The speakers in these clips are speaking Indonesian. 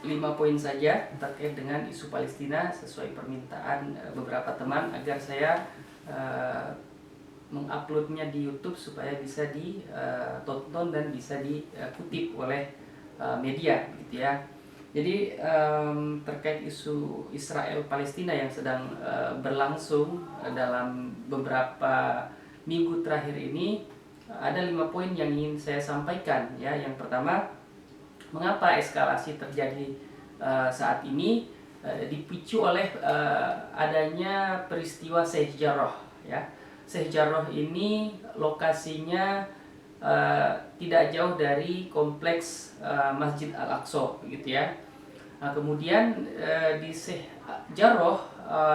5 poin saja terkait dengan isu Palestina sesuai permintaan beberapa teman agar saya menguploadnya di YouTube supaya bisa ditonton dan bisa dikutip oleh media, gitu ya. Jadi terkait isu Israel Palestina yang sedang berlangsung dalam beberapa minggu terakhir ini, ada 5 poin yang ingin saya sampaikan, ya. Yang pertama, mengapa eskalasi terjadi saat ini dipicu oleh adanya peristiwa Sheikh Jarrah, ya. Sheikh Jarrah ini lokasinya tidak jauh dari kompleks Masjid Al-Aqsa, gitu ya. Nah, kemudian di Sheikh Jarrah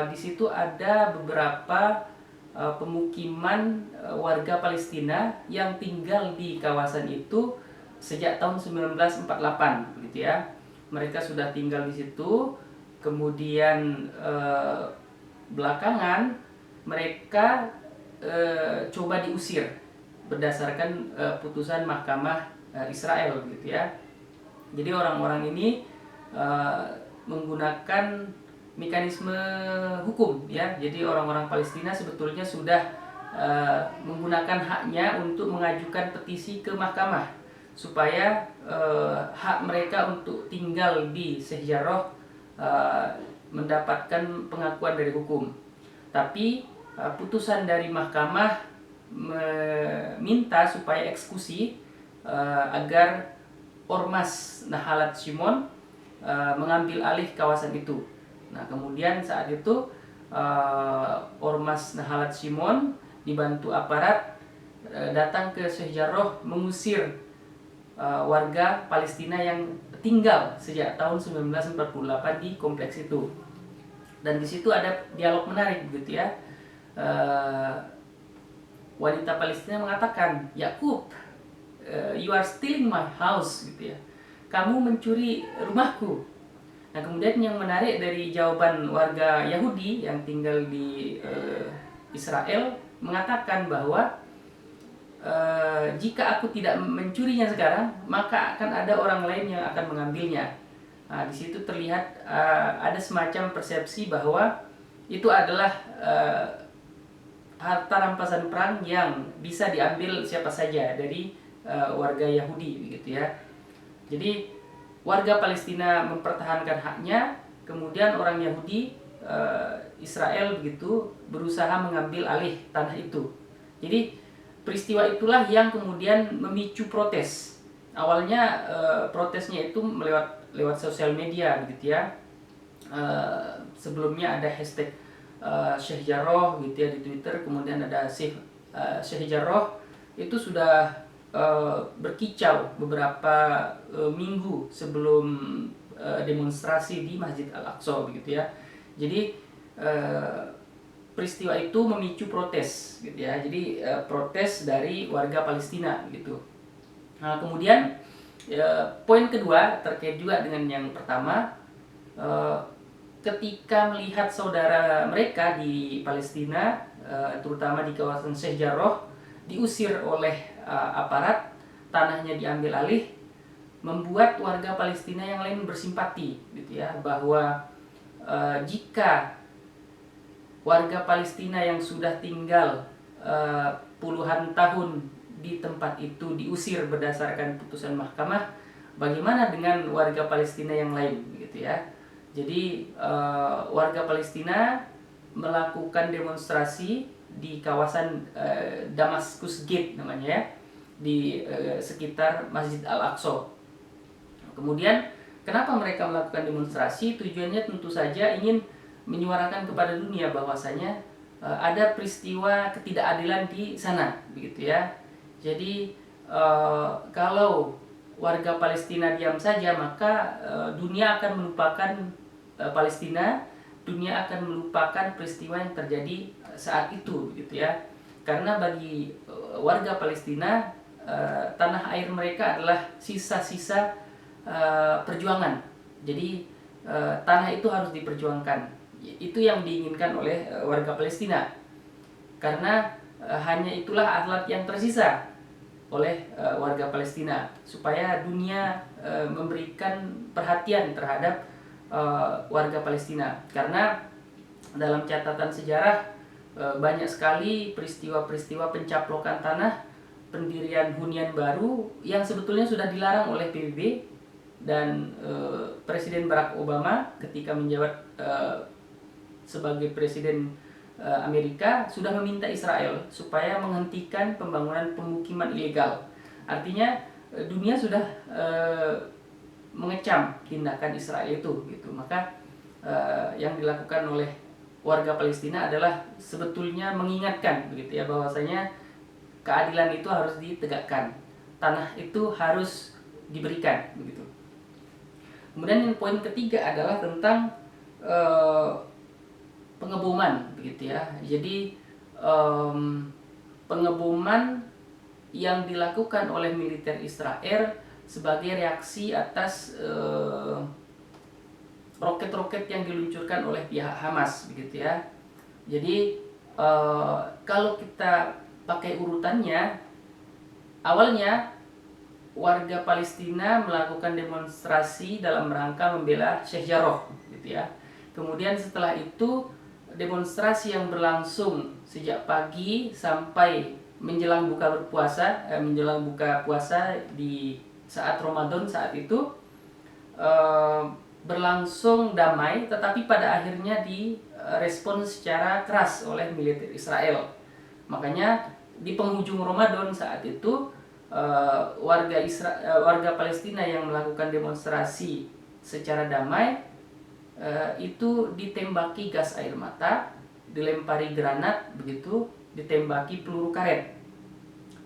di situ ada beberapa pemukiman warga Palestina yang tinggal di kawasan itu sejak tahun 1948, begitu ya. Mereka sudah tinggal di situ. Kemudian belakangan mereka coba diusir berdasarkan putusan Mahkamah Israel, gitu ya. Jadi orang-orang ini menggunakan mekanisme hukum, ya. Jadi orang-orang Palestina sebetulnya sudah menggunakan haknya untuk mengajukan petisi ke mahkamah supaya hak mereka untuk tinggal di Sheikh Jarrah mendapatkan pengakuan dari hukum. Tapi putusan dari mahkamah meminta supaya eksekusi agar Ormas Nahalat Shimon mengambil alih kawasan itu. Nah, kemudian saat itu Ormas Nahalat Shimon dibantu aparat datang ke Sheikh Jarrah mengusir warga Palestina yang tinggal sejak tahun 1948 di kompleks itu. Dan di situ ada dialog menarik, begitu ya. Wanita Palestina mengatakan, "Yakub, you are stealing my house," gitu ya. Kamu mencuri rumahku. Nah, kemudian yang menarik dari jawaban warga Yahudi yang tinggal di Israel mengatakan bahwa jika aku tidak mencurinya sekarang, maka akan ada orang lain yang akan mengambilnya. Nah, di situ terlihat ada semacam persepsi bahwa itu adalah harta rampasan perang yang bisa diambil siapa saja dari warga Yahudi, begitu ya. Jadi warga Palestina mempertahankan haknya, kemudian orang Yahudi Israel begitu berusaha mengambil alih tanah itu. Jadi peristiwa itulah yang kemudian memicu protes. Awalnya protesnya itu lewat sosial media, begitu ya. Sebelumnya ada hashtag Sheikh Jarrah, gitu ya, di Twitter. Kemudian ada Sheikh Jarrah itu sudah berkicau beberapa minggu sebelum demonstrasi di Masjid Al-Aqsa, begitu ya. Jadi peristiwa itu memicu protes, gitu ya. Jadi protes dari warga Palestina, gitu. Nah, kemudian poin kedua terkait juga dengan yang pertama, ketika melihat saudara mereka di Palestina, terutama di kawasan Sheikh Jarrah, diusir oleh aparat, tanahnya diambil alih, membuat warga Palestina yang lain bersimpati, gitu ya, bahwa jika warga Palestina yang sudah tinggal puluhan tahun di tempat itu diusir berdasarkan putusan mahkamah, bagaimana dengan warga Palestina yang lain, gitu ya. Jadi warga Palestina melakukan demonstrasi di kawasan Damascus Gate namanya, ya, di sekitar Masjid Al-Aqsa. Kemudian kenapa mereka melakukan demonstrasi? Tujuannya tentu saja ingin menyuarakan kepada dunia bahwasanya ada peristiwa ketidakadilan di sana, begitu ya. Jadi kalau warga Palestina diam saja, maka dunia akan melupakan Palestina, dunia akan melupakan peristiwa yang terjadi saat itu, begitu ya. Karena bagi warga Palestina, tanah air mereka adalah sisa-sisa perjuangan. Jadi tanah itu harus diperjuangkan. Itu yang diinginkan oleh warga Palestina. Karena hanya itulah alat yang tersisa oleh warga Palestina supaya dunia memberikan perhatian terhadap warga Palestina, karena dalam catatan sejarah banyak sekali peristiwa-peristiwa pencaplokan tanah, pendirian hunian baru yang sebetulnya sudah dilarang oleh PBB, dan Presiden Barack Obama ketika menjabat sebagai Presiden Amerika sudah meminta Israel supaya menghentikan pembangunan pemukiman ilegal. Artinya dunia sudah mengecam tindakan Israel itu, gitu. Maka yang dilakukan oleh warga Palestina adalah sebetulnya mengingatkan, begitu ya, bahwasanya keadilan itu harus ditegakkan, tanah itu harus diberikan, begitu. Kemudian yang poin ketiga adalah tentang pengeboman, begitu ya. Jadi pengeboman yang dilakukan oleh militer Israel sebagai reaksi atas roket-roket yang diluncurkan oleh pihak Hamas, begitu ya. Jadi kalau kita pakai urutannya, awalnya warga Palestina melakukan demonstrasi dalam rangka membela Sheikh Jarrah, gitu ya. Kemudian setelah itu demonstrasi yang berlangsung sejak pagi sampai menjelang buka puasa di saat Ramadan saat itu berlangsung damai, tetapi pada akhirnya direspon secara keras oleh militer Israel. Makanya di penghujung Ramadan saat itu warga Palestina yang melakukan demonstrasi secara damai itu ditembaki gas air mata, dilempari granat, begitu, ditembaki peluru karet.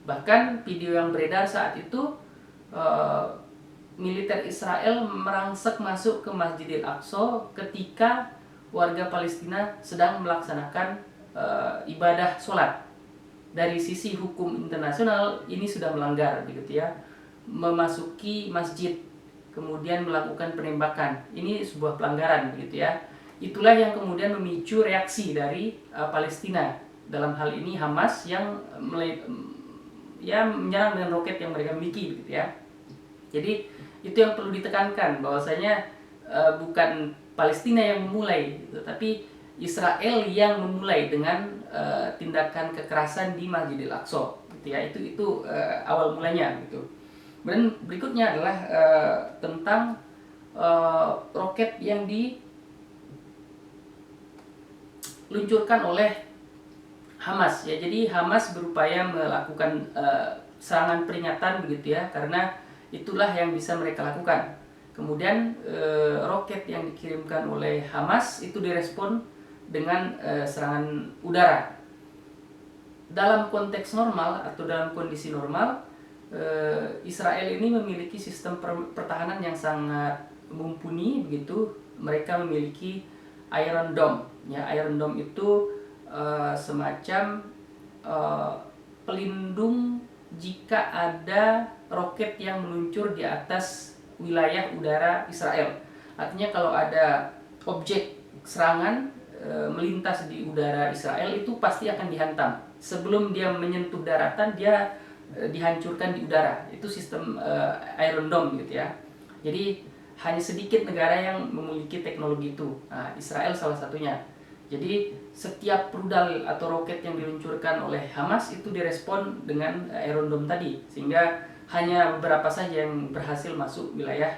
Bahkan video yang beredar saat itu militer Israel merangsek masuk ke Masjidil Aqsa ketika warga Palestina sedang melaksanakan ibadah sholat. Dari sisi hukum internasional ini sudah melanggar, begitu ya, memasuki masjid kemudian melakukan penembakan, ini sebuah pelanggaran, begitu ya. Itulah yang kemudian memicu reaksi dari Palestina, dalam hal ini Hamas yang menyerang dengan roket yang mereka miliki, begitu ya. Jadi itu yang perlu ditekankan, bahwasanya bukan Palestina yang memulai, gitu, tapi Israel yang memulai dengan tindakan kekerasan di Masjidil Aqsa, gitu ya. Itu awal mulanya, gitu. Dan berikutnya adalah tentang roket yang diluncurkan oleh Hamas, ya. Jadi Hamas berupaya melakukan serangan peringatan, begitu ya, karena itulah yang bisa mereka lakukan. Kemudian roket yang dikirimkan oleh Hamas itu direspon dengan serangan udara. Dalam konteks normal atau dalam kondisi normal, Israel ini memiliki sistem pertahanan yang sangat mumpuni, begitu. Mereka memiliki Iron Dome, ya. Iron Dome itu semacam pelindung jika ada roket yang meluncur di atas wilayah udara Israel. Artinya kalau ada objek serangan melintas di udara Israel, itu pasti akan dihantam. Sebelum dia menyentuh daratan, dia dihancurkan di udara. Itu sistem Iron Dome, gitu ya. Jadi hanya sedikit negara yang memiliki teknologi itu. Nah, Israel salah satunya. Jadi setiap rudal atau roket yang diluncurkan oleh Hamas itu direspon dengan Iron Dome tadi, sehingga hanya beberapa saja yang berhasil masuk wilayah